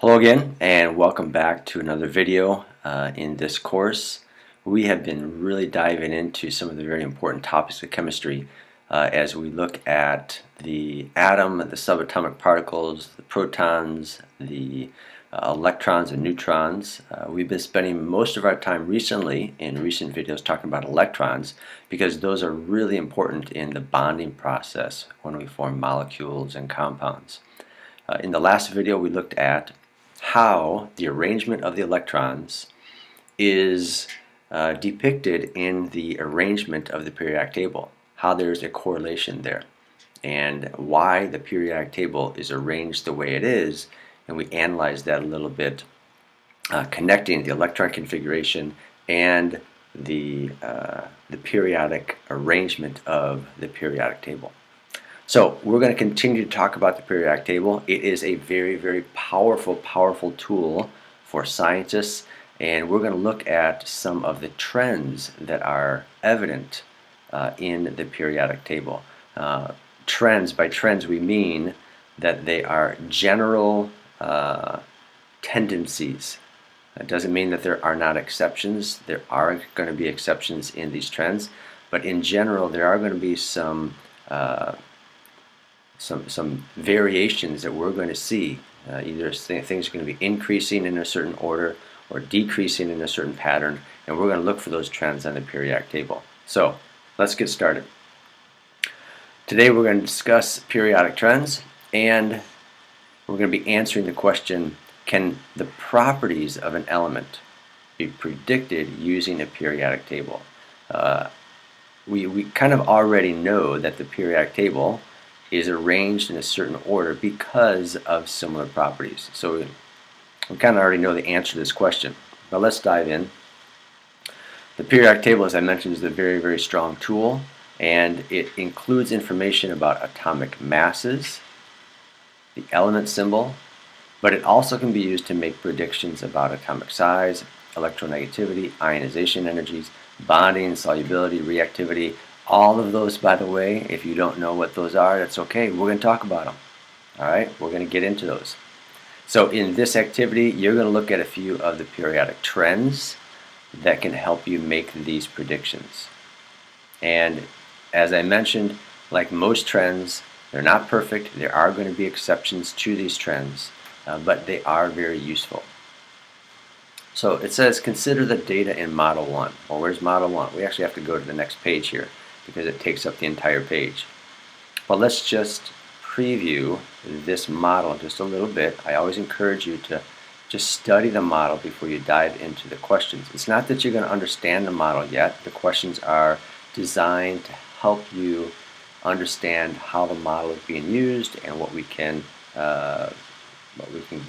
Hello again, and welcome back to another video in this course. We have been really diving into some of the very important topics of chemistry as we look at the atom, the subatomic particles, the protons, the electrons and neutrons. We've been spending most of our time recently in recent videos talking about electrons because those are really important in the bonding process when we form molecules and compounds. In the last video we looked at how the arrangement of the electrons is depicted in the arrangement of the periodic table, how there's a correlation there, and why the periodic table is arranged the way it is, and we analyzed that a little bit, connecting the electron configuration and the periodic arrangement of the periodic table. So we're going to continue to talk about the periodic table. It is a very, very powerful tool for scientists, and we're going to look at some of the trends that are evident in the periodic table. Trends, by trends we mean that they are general tendencies. That doesn't mean that there are not exceptions. There are going to be exceptions in these trends, but in general there are going to be some variations that we're going to see. Either things are going to be increasing in a certain order or decreasing in a certain pattern, and we're going to look for those trends on the periodic table. So let's get started. Today we're going to discuss periodic trends, and we're going to be answering the question, can the properties of an element be predicted using a periodic table? We kind of already know that the periodic table is arranged in a certain order because of similar properties. So we kind of already know the answer to this question. But let's dive in. The periodic table, as I mentioned, is a very, very strong tool, and it includes information about atomic masses, the element symbol, but it also can be used to make predictions about atomic size, electronegativity, ionization energies, bonding, solubility, reactivity. All of those, by the way, if you don't know what those are, that's okay. We're going to talk about them. All right, we're going to get into those. So in this activity, you're going to look at a few of the periodic trends that can help you make these predictions. And as I mentioned, like most trends, they're not perfect. There are going to be exceptions to these trends, but they are very useful. So it says, consider the data in Model 1. Well, where's Model 1? We actually have to go to the next page here, because it takes up the entire page. But let's just preview this model just a little bit. I always encourage you to just study the model before you dive into the questions. It's not that you're going to understand the model yet. The questions are designed to help you understand how the model is being used and what we can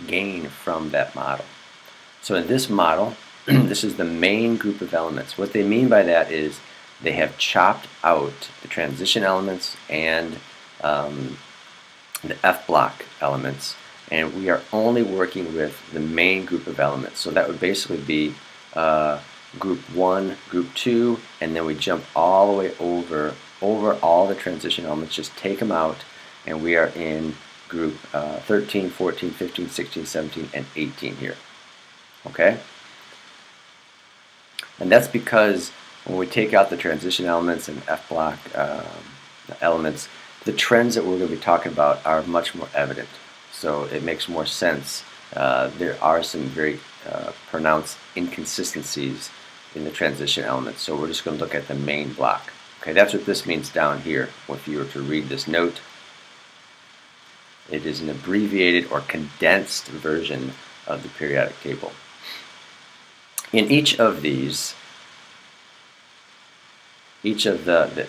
gain from that model. So in this model, this is the main group of elements. What they mean by that is they have chopped out the transition elements and the F block elements, and we are only working with the main group of elements. So that would basically be group 1, group 2, and then we jump all the way over all the transition elements, just take them out, and we are in group 13, 14, 15, 16, 17, and 18 here. Okay? And that's because when we take out the transition elements and F block elements, the trends that we're going to be talking about are much more evident. So it makes more sense. There are some very pronounced inconsistencies in the transition elements. So we're just going to look at the main block. Okay, that's what this means down here. If you were to read this note, it is an abbreviated or condensed version of the periodic table. In each of these, each of the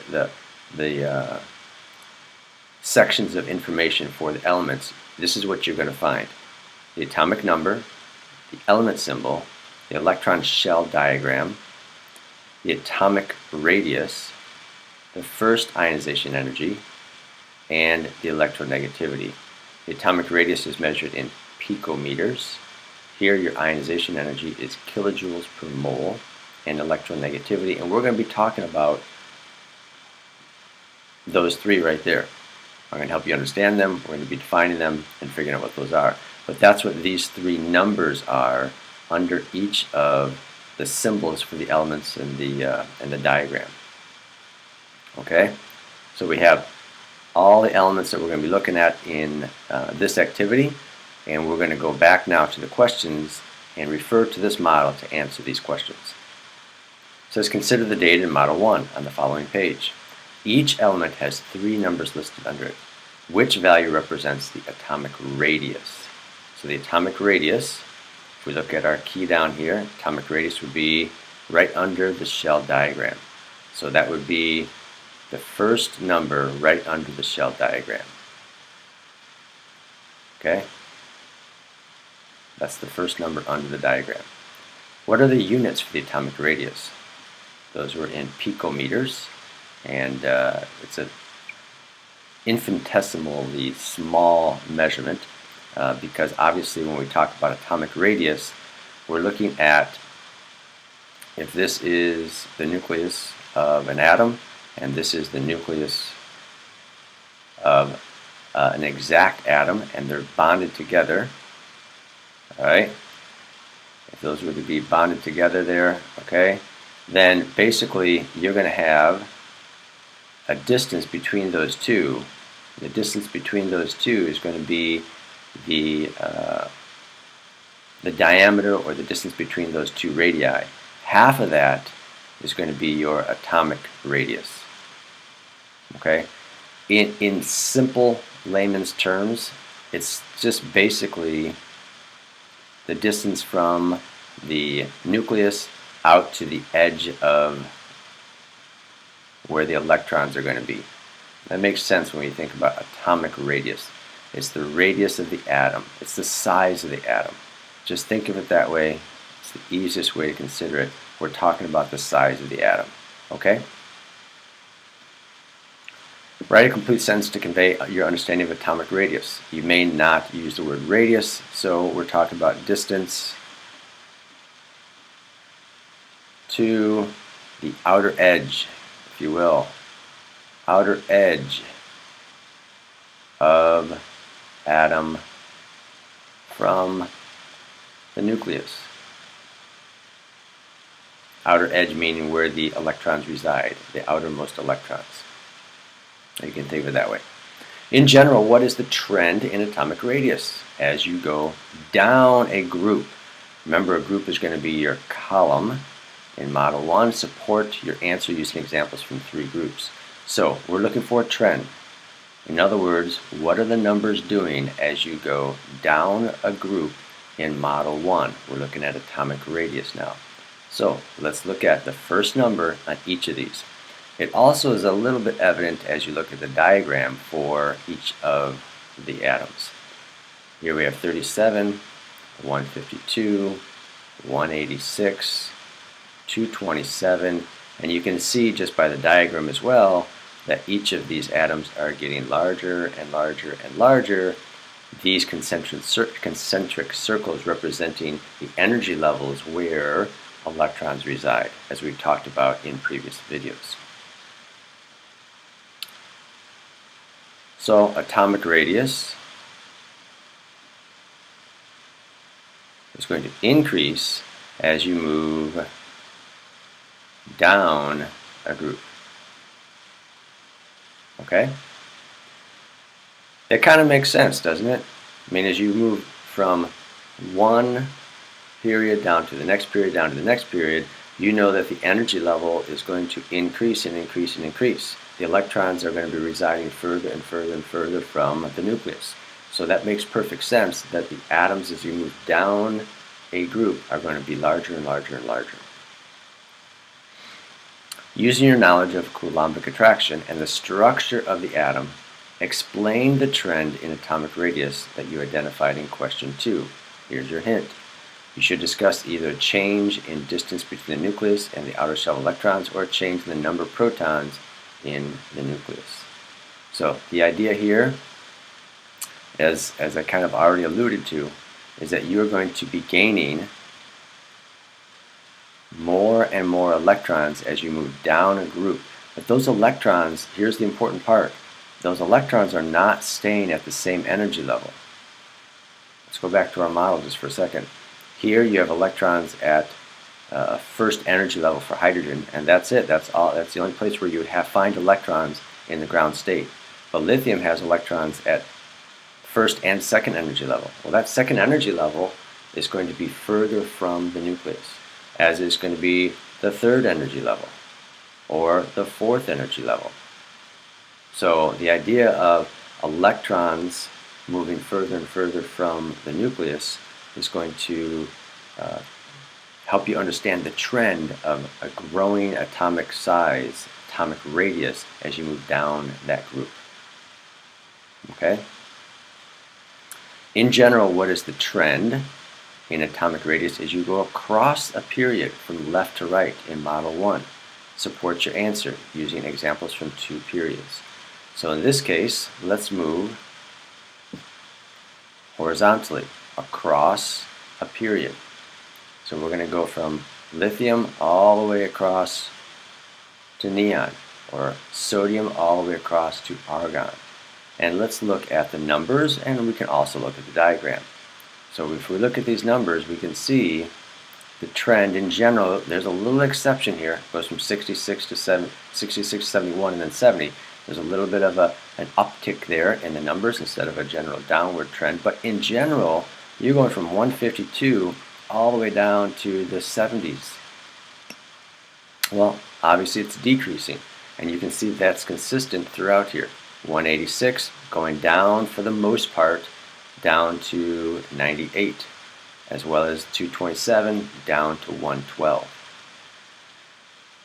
sections of information for the elements, this is what you're going to find: the atomic number, the element symbol, the electron shell diagram, the atomic radius, the first ionization energy, and the electronegativity. The atomic radius is measured in picometers. Here your ionization energy is kilojoules per mole, and electronegativity, and we're going to be talking about those three right there. I'm going to help you understand them. We're going to be defining them and figuring out what those are. But that's what these three numbers are under each of the symbols for the elements in the diagram. Okay, so we have all the elements that we're going to be looking at in this activity, and we're going to go back now to the questions and refer to this model to answer these questions. So let's consider the data in Model 1 on the following page. Each element has three numbers listed under it. Which value represents the atomic radius? So the atomic radius, if we look at our key down here, atomic radius would be right under the shell diagram. So that would be the first number right under the shell diagram. Okay? That's the first number under the diagram. What are the units for the atomic radius? Those were in picometers, and it's an infinitesimally small measurement because obviously when we talk about atomic radius, we're looking at if this is the nucleus of an atom and this is the nucleus of an exact atom, and they're bonded together. All right, if those were to be bonded together there, okay, then basically you're going to have a distance between those two. The distance between those two is going to be the diameter, or the distance between those two radii. Half of that is going to be your atomic radius. Okay, in simple layman's terms, it's just basically the distance from the nucleus out to the edge of where the electrons are going to be. That makes sense when we think about atomic radius. It's the radius of the atom. It's the size of the atom. Just think of it that way. It's the easiest way to consider it. We're talking about the size of the atom. Okay? Write a complete sentence to convey your understanding of atomic radius. You may not use the word radius, so we're talking about distance to the outer edge, if you will. Outer edge of atom from the nucleus. Outer edge meaning where the electrons reside, the outermost electrons. You can think of it that way. In general, what is the trend in atomic radius as you go down a group? Remember, a group is going to be your column. In Model 1, support your answer using examples from three groups. So we're looking for a trend. In other words, what are the numbers doing as you go down a group in Model 1? We're looking at atomic radius now. So let's look at the first number on each of these. It also is a little bit evident as you look at the diagram for each of the atoms. Here we have 37, 152, 186, 227, and you can see just by the diagram as well that each of these atoms are getting larger and larger and larger. These concentric circles representing the energy levels where electrons reside, as we've talked about in previous videos. So atomic radius is going to increase as you move down a group. Okay? It kind of makes sense, doesn't it? I mean, as you move from one period down to the next period, down to the next period, you know that the energy level is going to increase and increase and increase. The electrons are going to be residing further and further and further from the nucleus. So that makes perfect sense that the atoms, as you move down a group, are going to be larger and larger and larger. Using your knowledge of Coulombic attraction and the structure of the atom, explain the trend in atomic radius that you identified in question 2. Here's your hint. You should discuss either a change in distance between the nucleus and the outer shell electrons or a change in the number of protons in the nucleus. So the idea here, as I kind of already alluded to, is that you're going to be gaining more and more electrons as you move down a group. But those electrons, here's the important part, those electrons are not staying at the same energy level. Let's go back to our model just for a second. Here you have electrons at first energy level for hydrogen, and that's it. That's the only place where you would find electrons in the ground state. But lithium has electrons at first and second energy level. Well, that second energy level is going to be further from the nucleus, as is going to be the third energy level or the fourth energy level. So the idea of electrons moving further and further from the nucleus is going to help you understand the trend of a growing atomic size, atomic radius, as you move down that group. Okay? In general, what is the trend in atomic radius as you go across a period from left to right in Model 1? Support your answer using examples from 2 periods. So in this case, let's move horizontally across a period. So we're going to go from lithium all the way across to neon, or sodium all the way across to argon. And let's look at the numbers, and we can also look at the diagram. So if we look at these numbers, we can see the trend in general. There's a little exception here. It goes from 66 to 71 and then 70. There's a little bit of an uptick there in the numbers instead of a general downward trend. But in general, you're going from 152 all the way down to the 70s. Well, obviously it's decreasing, and you can see that's consistent throughout here. 186 going down for the most part down to 98, as well as 227 down to 112.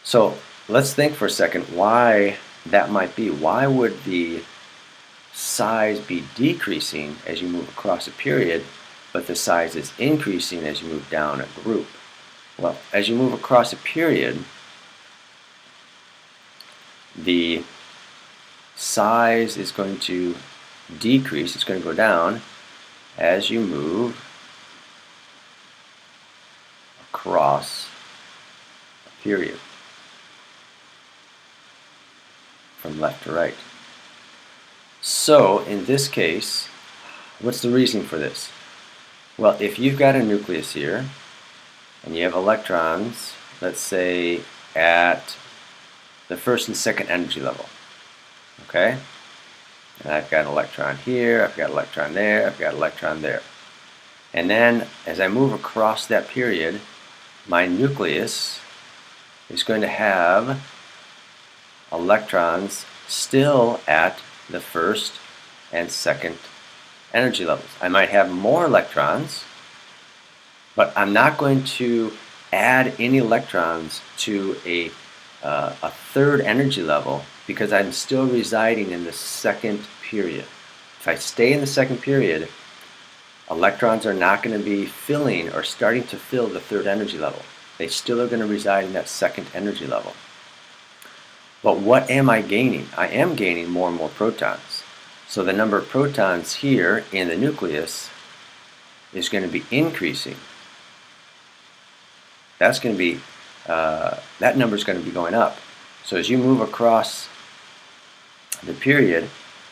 So let's think for a second why that might be. Why would the size be decreasing as you move across a period, but the size is increasing as you move down a group? Well, as you move across a period, the size is going to decrease, it's going to go down as you move across a period from left to right. So in this case, what's the reason for this? Well, if you've got a nucleus here and you have electrons, let's say at the first and second energy level, okay? And I've got an electron here, I've got an electron there, I've got an electron there. And then as I move across that period, my nucleus is going to have electrons still at the first and second energy levels. I might have more electrons, but I'm not going to add any electrons to a third energy level because I'm still residing in the second period. If I stay in the second period, electrons are not going to be filling or starting to fill the third energy level. They still are going to reside in that second energy level. But what am I gaining? I am gaining more and more protons. So the number of protons here in the nucleus is going to be increasing. That's going to be that number is going to be going up. So as you move across the period,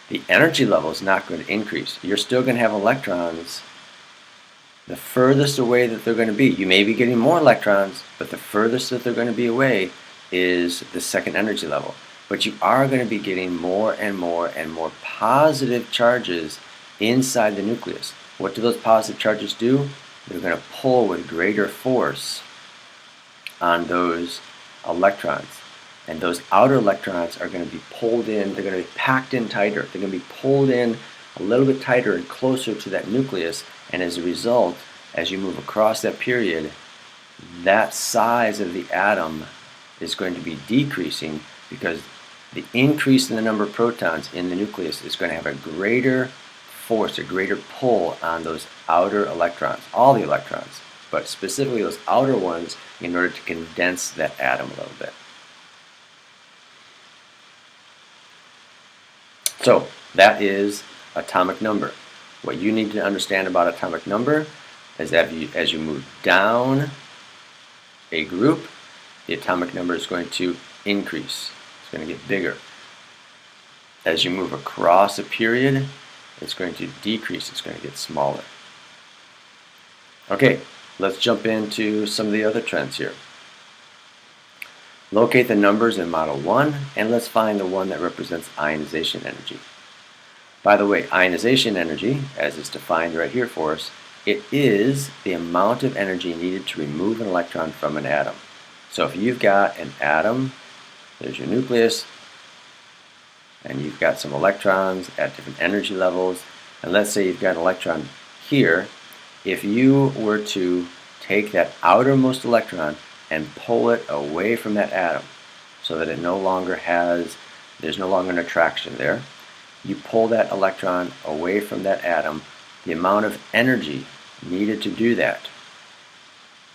the energy level is not going to increase. You're still going to have electrons the furthest away that they're going to be. You may be getting more electrons, but the furthest that they're going to be away is the second energy level. But you are going to be getting more and more and more positive charges inside the nucleus. What do those positive charges do? They're going to pull with greater force on those electrons. And those outer electrons are going to be pulled in, they're going to be packed in tighter. They're going to be pulled in a little bit tighter and closer to that nucleus. And as a result, as you move across that period, that size of the atom is going to be decreasing because the increase in the number of protons in the nucleus is going to have a greater force, a greater pull on those outer electrons, all the electrons, but specifically those outer ones in order to condense that atom a little bit. So that is atomic number. What you need to understand about atomic number is that as you move down a group, the atomic number is going to increase. It's going to get bigger. As you move across a period, it's going to decrease, it's going to get smaller. Okay, let's jump into some of the other trends here. Locate the numbers in Model 1, and let's find the one that represents ionization energy. By the way, ionization energy, as is defined right here for us, it is the amount of energy needed to remove an electron from an atom. So if you've got an atom, there's your nucleus, and you've got some electrons at different energy levels, and let's say you've got an electron here. If you were to take that outermost electron and pull it away from that atom so that it no longer there's no longer an attraction there, you pull that electron away from that atom, the amount of energy needed to do that,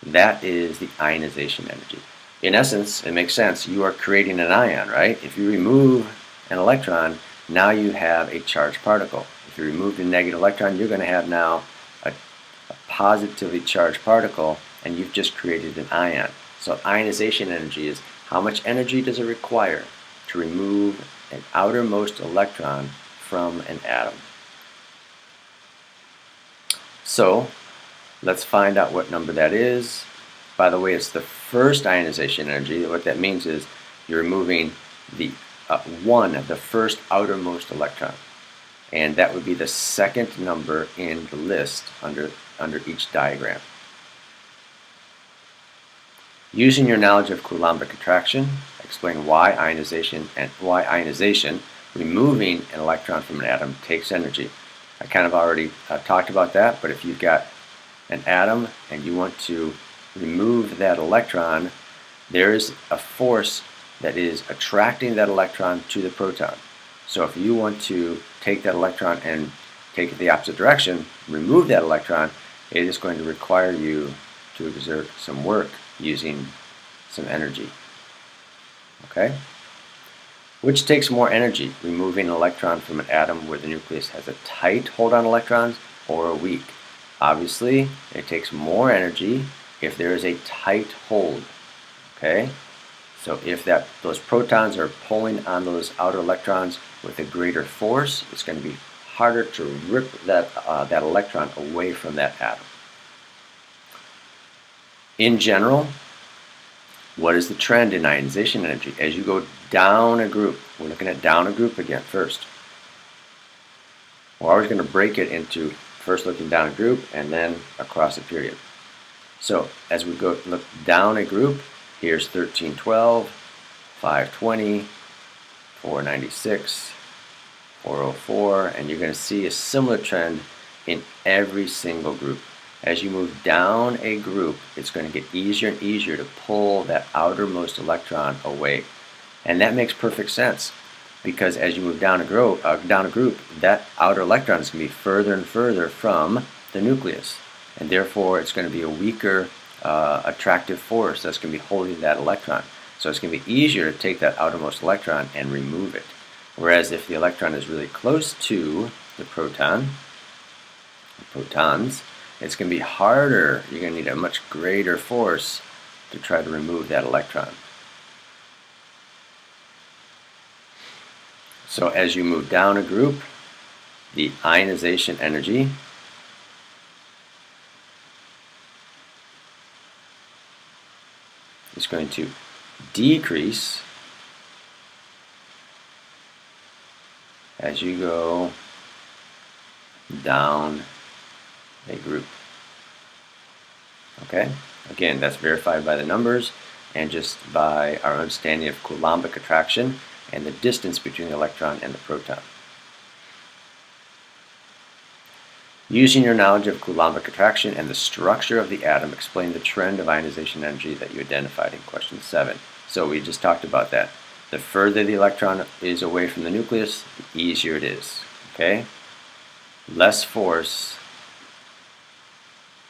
that is the ionization energy. In essence, it makes sense. You are creating an ion, right? If you remove an electron, now you have a charged particle. If you remove the negative electron, you're going to have now a positively charged particle, and you've just created an ion. So ionization energy is how much energy does it require to remove an outermost electron from an atom. So let's find out what number that is. By the way, it's the first ionization energy. What that means is you're removing the one of the first outermost electron, and that would be the second number in the list under each diagram. Using your knowledge of Coulombic attraction, explain why ionization, removing an electron from an atom, takes energy. I kind of already talked about that, but if you've got an atom and you want to remove that electron, there is a force that is attracting that electron to the proton. So if you want to take that electron and take it the opposite direction, remove that electron, it is going to require you to exert some work using some energy. Okay? Which takes more energy, removing an electron from an atom where the nucleus has a tight hold on electrons or a weak? Obviously, it takes more energy if there is a tight hold. Okay? So if those protons are pulling on those outer electrons with a greater force, it's going to be harder to rip that electron away from that atom. In general, what is the trend in ionization energy? As you go down a group, we're looking at down a group again first. We're always going to break it into first looking down a group and then across a period. So as we go look down a group, here's 1312, 520, 496, 404, and you're going to see a similar trend in every single group. As you move down a group, it's going to get easier and easier to pull that outermost electron away. And that makes perfect sense, because as you move down a group, that outer electron is going to be further and further from the nucleus. And therefore, it's going to be a weaker attractive force that's going to be holding that electron. So it's going to be easier to take that outermost electron and remove it. Whereas if the electron is really close to the protons, it's going to be harder. You're going to need a much greater force to try to remove that electron. So as you move down a group, the ionization energy is going to decrease as you go down a group. Okay? Again, that's verified by the numbers and just by our understanding of Coulombic attraction and the distance between the electron and the proton. Using your knowledge of Coulombic attraction and the structure of the atom, explain the trend of ionization energy that you identified in question 7. So we just talked about that. The further the electron is away from the nucleus, the easier it is. Okay? Less force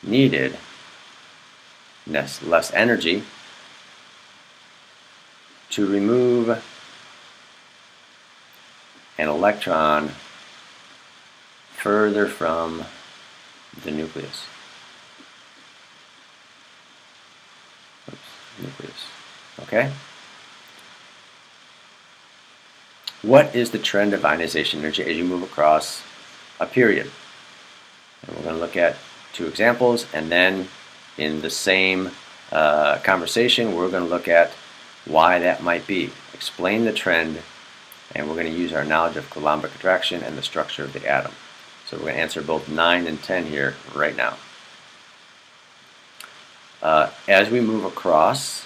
needed, less energy to remove an electron further from the nucleus. Nucleus. Okay? what is the trend of ionization energy as you move across a period? And we're going to look at two examples, and then in the same conversation, we're going to look at why that might be. Explain the trend, and we're going to use our knowledge of Coulombic attraction and the structure of the atom. So we're going to answer both 9 and 10 here right now. As we move across,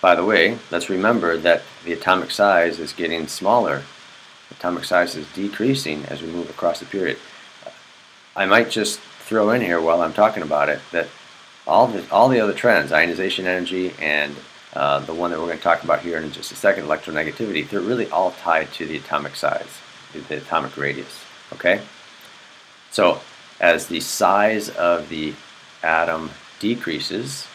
by the way, let's remember that the atomic size is getting smaller. Atomic size is decreasing as we move across the period. I might just throw in here while I'm talking about it that all the other trends, ionization energy and the one that we're going to talk about here in just a second, electronegativity, they're really all tied to the atomic size, the atomic radius. Okay? So as the size of the atom decreases,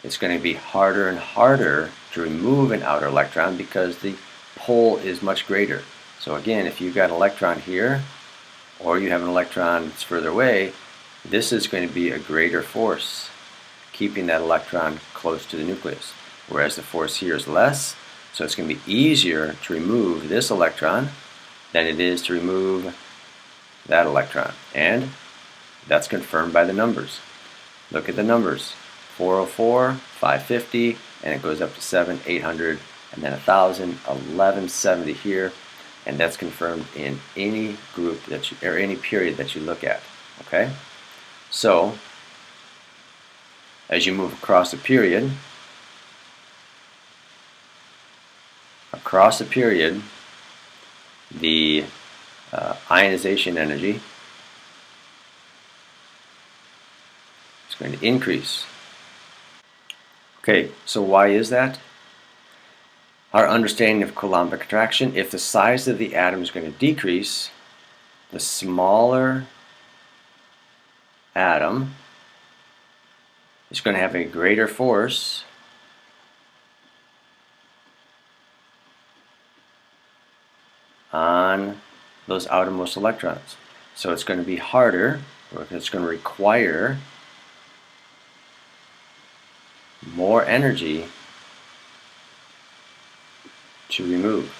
it's going to be harder and harder to remove an outer electron because the pull is much greater. So again, if you've got an electron here, or you have an electron that's further away, this is going to be a greater force, keeping that electron close to the nucleus. Whereas the force here is less, so it's going to be easier to remove this electron than it is to remove that electron. And that's confirmed by the numbers. Look at the numbers. 404, 550, and it goes up to 7, 800, and then 1,000, 1170 here, and that's confirmed in any group that you, or any period that you look at. Okay, so as you move across a period, the ionization energy is going to increase. Okay, so why is that? Our understanding of Coulombic attraction, if the size of the atom is going to decrease, the smaller atom is going to have a greater force on those outermost electrons. So it's going to be harder, or it's going to require more energy to remove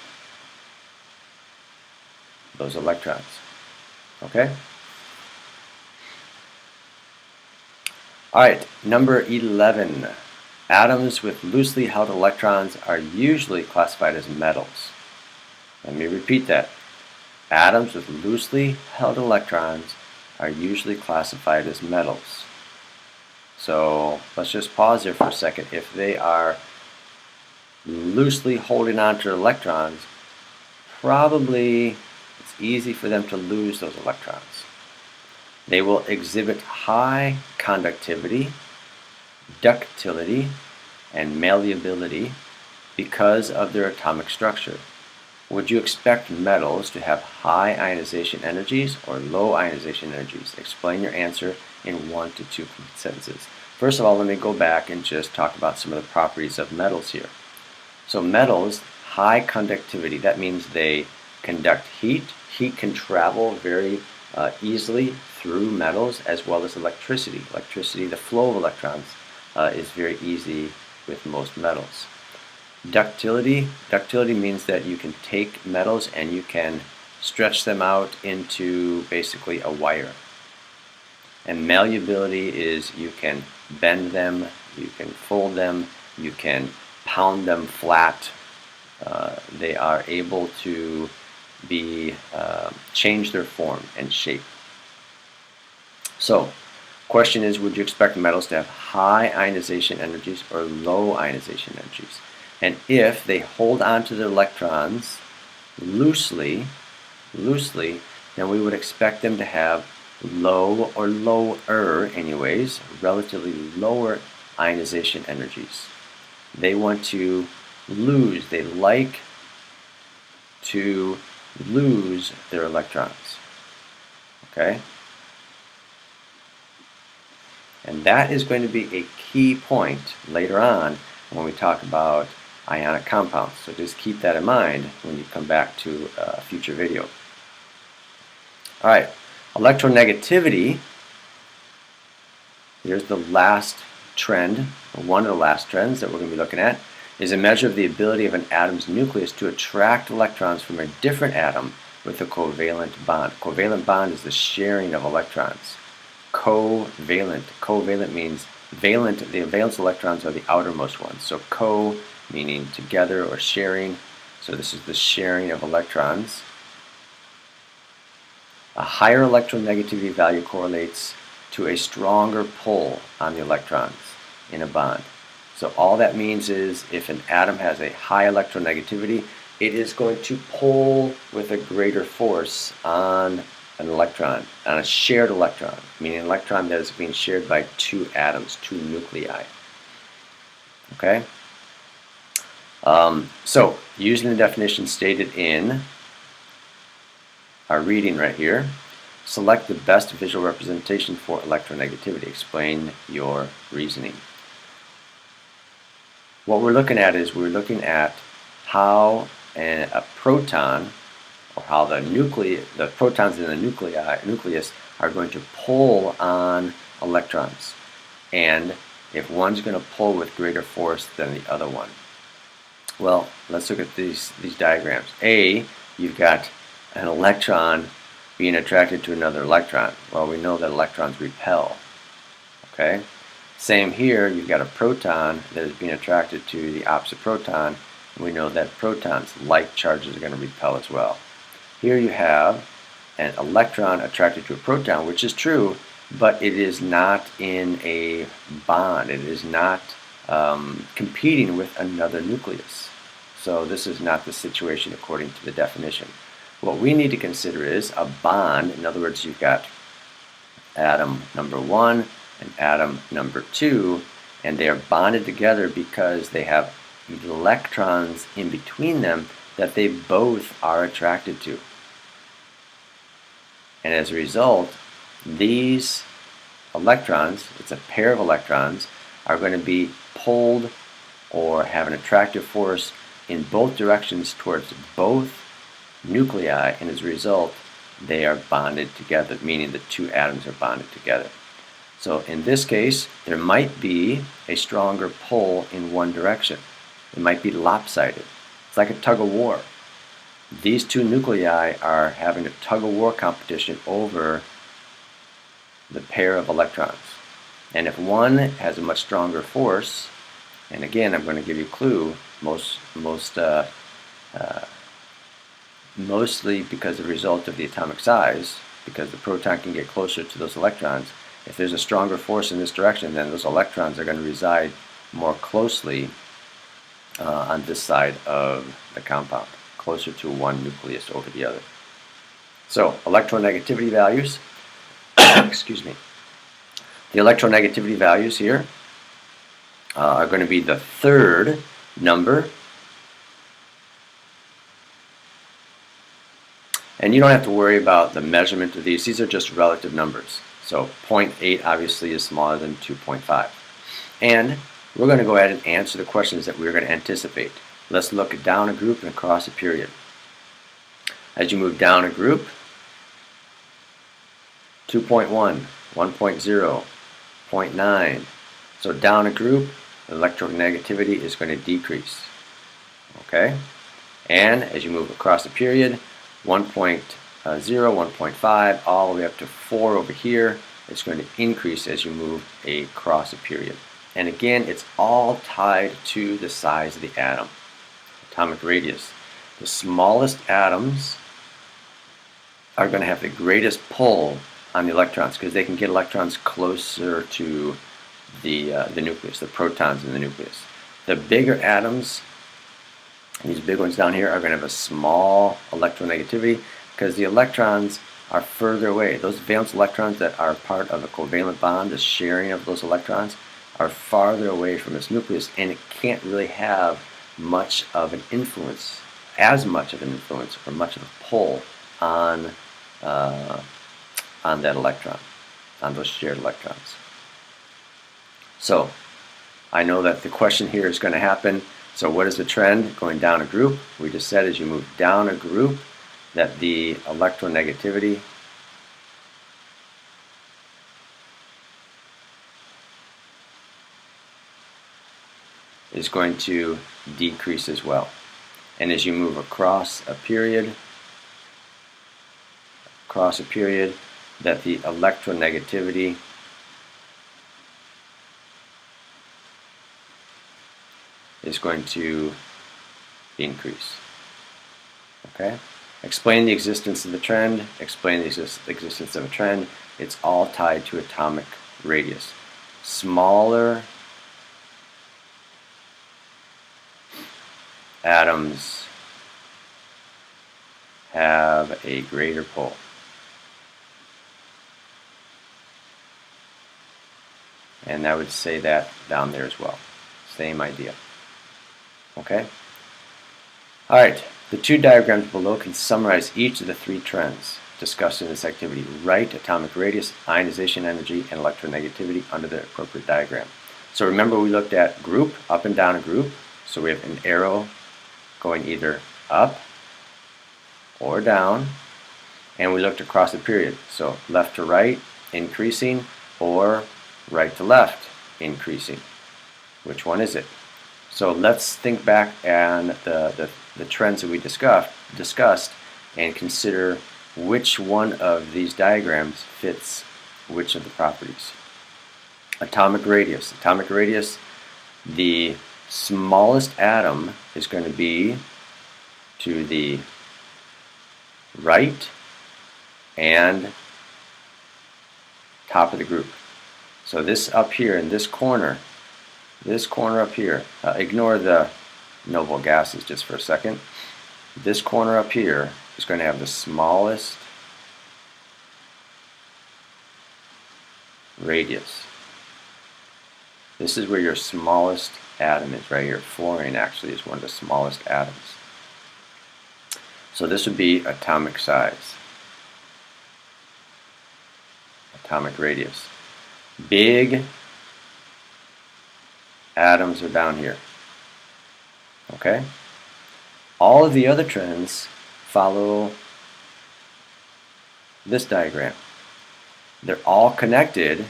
those electrons. Okay? Alright, number 11. Atoms with loosely held electrons are usually classified as metals. Let me repeat that. Atoms with loosely held electrons are usually classified as metals. So let's just pause here for a second. If they are loosely holding on to electrons, probably it's easy for them to lose those electrons. They will exhibit high conductivity, ductility, and malleability because of their atomic structure. Would you expect metals to have high ionization energies or low ionization energies? Explain your answer in 1 to 2 sentences. First of all, let me go back and just talk about some of the properties of metals here. So metals, high conductivity, that means they conduct heat. Heat can travel very easily through metals, as well as electricity. Electricity, the flow of electrons, is very easy with most metals. Ductility means that you can take metals and you can stretch them out into basically a wire. And malleability is you can bend them, you can fold them, you can pound them flat. They are able to be change their form and shape. So, question is, would you expect metals to have high ionization energies or low ionization energies? And if they hold on to the electrons loosely, then we would expect them to have low or lower, anyways, relatively lower ionization energies. They want to lose, they like to lose their electrons. Okay? And that is going to be a key point later on when we talk about ionic compounds. So just keep that in mind when you come back to a future video. Alright, electronegativity. Here's the last trend, or one of the last trends that we're going to be looking at. is a measure of the ability of an atom's nucleus to attract electrons from a different atom with a covalent bond. Covalent bond is the sharing of electrons. Covalent. Covalent means valent. The valence electrons are the outermost ones. So co meaning together or sharing. So this is the sharing of electrons. A higher electronegativity value correlates to a stronger pull on the electrons in a bond. So all that means is if an atom has a high electronegativity, it is going to pull with a greater force on an electron, on a shared electron, meaning an electron that is being shared by two atoms, two nuclei. Okay? So, using the definition stated in our reading right here, select the best visual representation for electronegativity. Explain your reasoning. What we're looking at is we're looking at how a proton, or how the protons in the nucleus are going to pull on electrons, and if one's going to pull with greater force than the other one. Well, let's look at these diagrams. A, you've got an electron being attracted to another electron. Well, we know that electrons repel. Okay? Same here, you've got a proton that is being attracted to the opposite proton, and we know that protons, like charges, are going to repel as well. Here you have an electron attracted to a proton, which is true, but it is not in a bond. It is not competing with another nucleus. So this is not the situation according to the definition. What we need to consider is a bond. In other words, you've got atom number 1 and atom number 2, and they are bonded together because they have electrons in between them that they both are attracted to. And as a result, these electrons, it's a pair of electrons, are going to be pulled or have an attractive force in both directions towards both nuclei, and as a result, they are bonded together, meaning the two atoms are bonded together. So in this case, there might be a stronger pull in one direction. It might be lopsided. It's like a tug of war. These two nuclei are having a tug of war competition over the pair of electrons. And if one has a much stronger force, and again, I'm going to give you a clue, mostly because of the result of the atomic size, because the proton can get closer to those electrons. If there's a stronger force in this direction, then those electrons are going to reside more closely on this side of the compound, closer to one nucleus over the other. So, electronegativity values, excuse me. The electronegativity values here are going to be the third number. And you don't have to worry about the measurement of these. These are just relative numbers. So 0.8 obviously is smaller than 2.5. And we're going to go ahead and answer the questions that we're going to anticipate. Let's look down a group and across a period. As you move down a group, 2.1, 1.0, 0.9. So down a group, electronegativity is going to decrease. Okay? And as you move across a period, 1.0, 1.5, all the way up to 4 over here, it's going to increase as you move across a period. And again, it's all tied to the size of the atom, atomic radius. The smallest atoms are going to have the greatest pull on the electrons because they can get electrons closer to the nucleus, the protons in the nucleus. The bigger atoms, these big ones down here, are going to have a small electronegativity because the electrons are further away. Those valence electrons that are part of a covalent bond, the sharing of those electrons, are farther away from its nucleus, and it can't really have much of an influence, as much of an influence or much of a pull on that electron, on those shared electrons. So I know that the question here is going to happen. So what is the trend going down a group? We just said as you move down a group that the electronegativity is going to decrease as well. And as you move across a period, that the electronegativity is going to increase. Okay? Explain the existence of the trend. Explain the existence of a trend. It's all tied to atomic radius. Smaller atoms have a greater pull. And I would say that down there as well. Same idea. Okay? Alright, the two diagrams below can summarize each of the three trends discussed in this activity. Write atomic radius, ionization energy, and electronegativity under the appropriate diagram. So remember we looked at group, up and down a group. So we have an arrow going either up or down. And we looked across the period. So left to right, increasing, or right to left, increasing. Which one is it? So let's think back on the trends that we discussed and consider which one of these diagrams fits which of the properties. Atomic radius. Atomic radius, the smallest atom is going to be to the right and top of the group. So this up here in this corner up here, ignore the noble gases just for a second. This corner up here is going to have the smallest radius. This is where your smallest atom is, right here. Fluorine actually is one of the smallest atoms. So this would be atomic size, atomic radius. Big atoms are down here. Okay? All of the other trends follow this diagram. They're all connected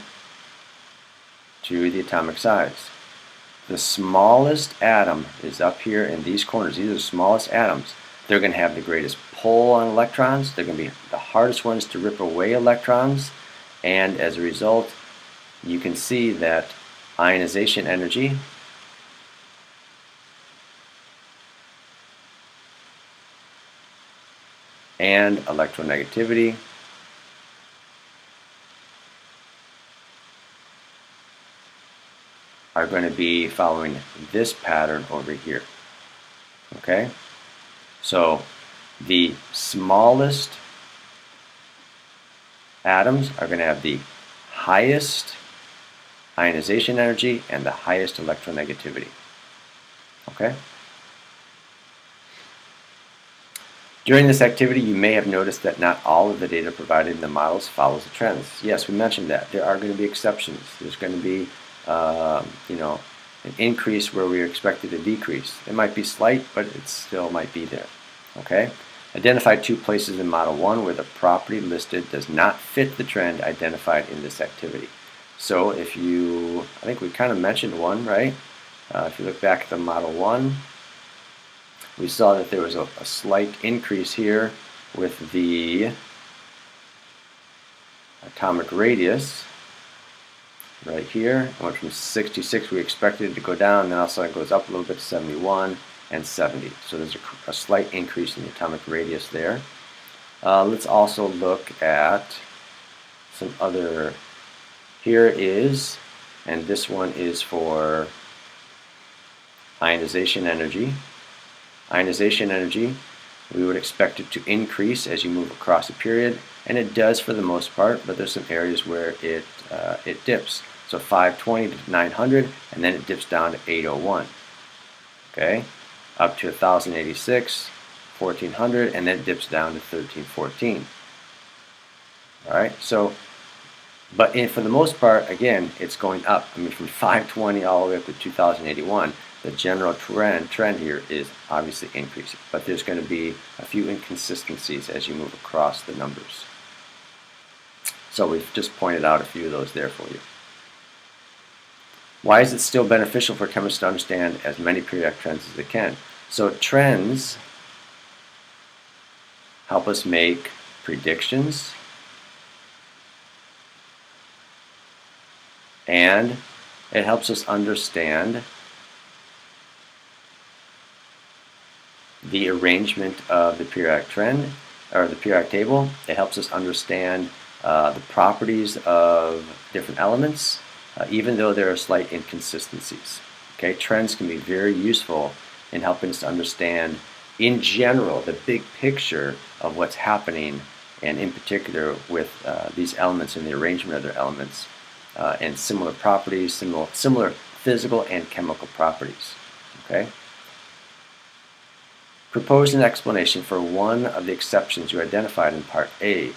to the atomic size. The smallest atom is up here in these corners. These are the smallest atoms. They're going to have the greatest pull on electrons. They're going to be the hardest ones to rip away electrons. And as a result, you can see that ionization energy and electronegativity are going to be following this pattern over here. Okay? So the smallest atoms are going to have the highest ionization energy and the highest electronegativity. Okay? During this activity, you may have noticed that not all of the data provided in the models follows the trends. Yes, we mentioned that. There are going to be exceptions. There's going to be, an increase where we expected a decrease. It might be slight, but it still might be there. Okay? Identify two places in Model 1 where the property listed does not fit the trend identified in this activity. So if you, I think we kind of mentioned one, right? If you look back at the Model 1, we saw that there was a slight increase here with the atomic radius right here. It went from 66, we expected it to go down, and then all of a sudden it goes up a little bit to 71 and 70. So there's a slight increase in the atomic radius there. Let's also look at some other. Here is, and this one is for ionization energy. Ionization energy, we would expect it to increase as you move across a period, and it does for the most part, but there's some areas where it dips. So 520 to 900, and then it dips down to 801. Okay, up to 1086, 1400, and then it dips down to 1314. All right, so, but for the most part, again, it's going up. I mean, from 520 all the way up to 2081. The general trend here is obviously increasing, but there's going to be a few inconsistencies as you move across the numbers. So we've just pointed out a few of those there for you. Why is it still beneficial for chemists to understand as many periodic trends as they can? So trends help us make predictions, and it helps us understand the arrangement of the periodic trend, or the periodic table. It helps us understand the properties of different elements, even though there are slight inconsistencies. Okay, trends can be very useful in helping us to understand, in general, the big picture of what's happening, and in particular with these elements and the arrangement of their elements, and similar properties, similar physical and chemical properties. Okay. Propose an explanation for one of the exceptions you identified in Part A.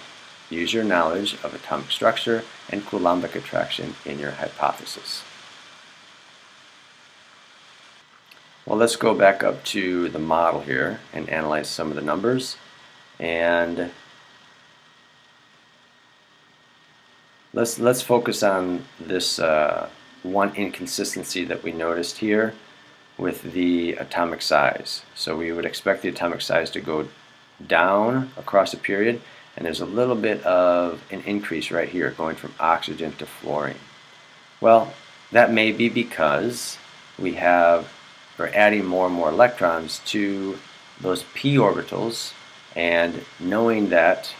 Use your knowledge of atomic structure and Coulombic attraction in your hypothesis. Well, let's go back up to the model here and analyze some of the numbers. And let's focus on this one inconsistency that we noticed here with the atomic size. So we would expect the atomic size to go down across a period, and there's a little bit of an increase right here going from oxygen to fluorine. Well, that may be because we're adding more and more electrons to those p orbitals, and knowing that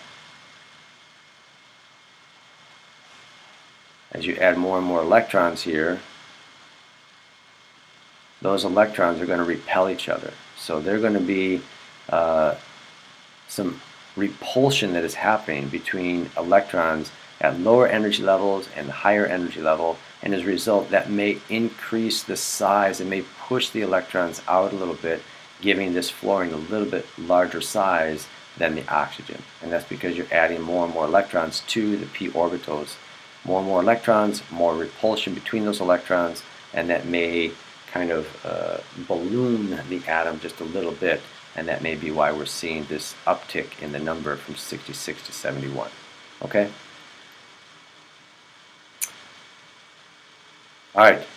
as you add more and more electrons here, those electrons are going to repel each other. So there's going to be some repulsion that is happening between electrons at lower energy levels and higher energy level, and as a result that may increase the size, it may push the electrons out a little bit, giving this fluorine a little bit larger size than the oxygen. And that's because you're adding more and more electrons to the p orbitals. More and more electrons, more repulsion between those electrons, and that may kind of balloon the atom just a little bit, and that may be why we're seeing this uptick in the number from 66 to 71. Okay? Alright,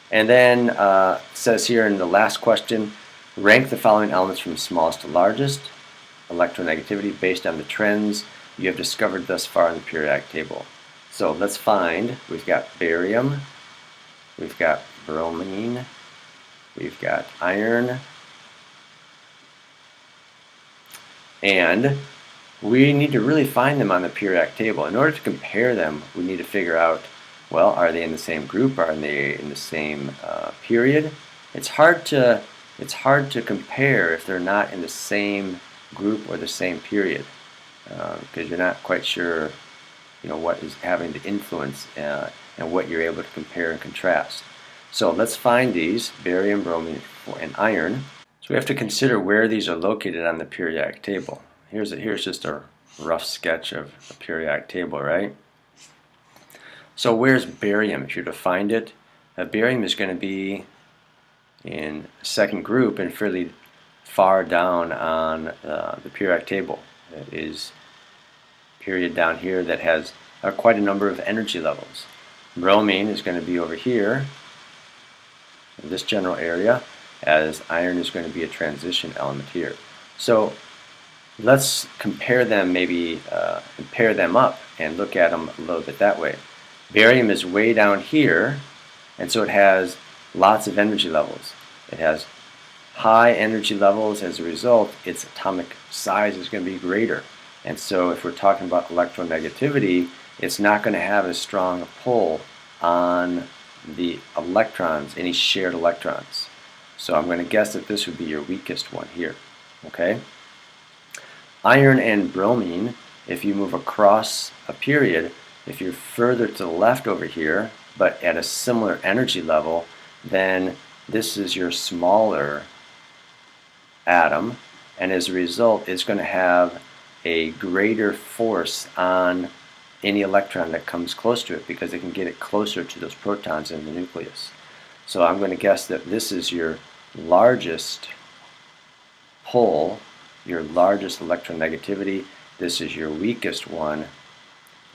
and then it says here in the last question, rank the following elements from smallest to largest electronegativity based on the trends you have discovered thus far in the periodic table. So let's find, we've got barium, we've got bromine, we've got iron, and we need to really find them on the periodic table. In order to compare them, we need to figure out, well, are they in the same group? Are they in the same period? It's hard to compare if they're not in the same group or the same period, because you're not quite sure, what is having the influence and what you're able to compare and contrast. So let's find these, barium, bromine, and iron. So we have to consider where these are located on the periodic table. Here's just a rough sketch of a periodic table, right? So where's barium? If you're to find it, barium is going to be in second group and fairly far down on the periodic table. It is a period down here that has quite a number of energy levels. Bromine is going to be over here in this general area, as iron is going to be a transition element here. So let's compare them, maybe pair them up and look at them a little bit that way. Barium is way down here, and so it has lots of energy levels. It has high energy levels. As a result, its atomic size is going to be greater. And so if we're talking about electronegativity, it's not going to have as strong a pull on the electrons, any shared electrons. So I'm going to guess that this would be your weakest one here. Okay? Iron and bromine, if you move across a period, if you're further to the left over here, but at a similar energy level, then this is your smaller atom, and as a result, it's going to have a greater force on any electron that comes close to it, because it can get it closer to those protons in the nucleus. So I'm going to guess that this is your largest pull, your largest electronegativity. This is your weakest one,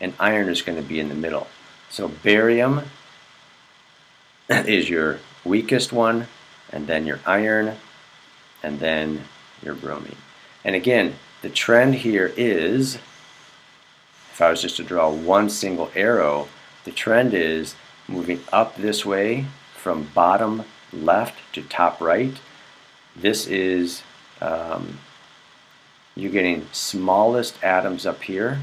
and iron is going to be in the middle. So barium is your weakest one, and then your iron, and then your bromine. And again, the trend here is, if I was just to draw one single arrow, the trend is moving up this way from bottom left to top right. This is, you're getting smallest atoms up here.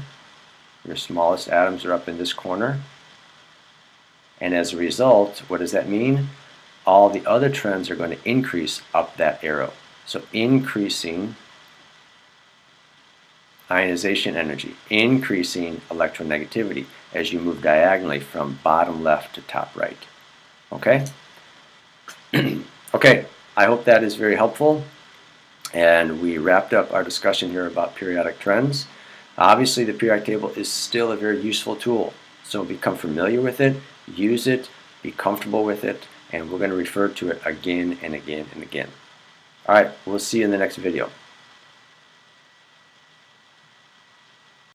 Your smallest atoms are up in this corner. And as a result, what does that mean? All the other trends are going to increase up that arrow. So increasing ionization energy, increasing electronegativity as you move diagonally from bottom left to top right. Okay? Okay, I hope that is very helpful. And we wrapped up our discussion here about periodic trends. Obviously, the periodic table is still a very useful tool. So become familiar with it, use it, be comfortable with it, and we're going to refer to it again and again and again. All right, we'll see you in the next video.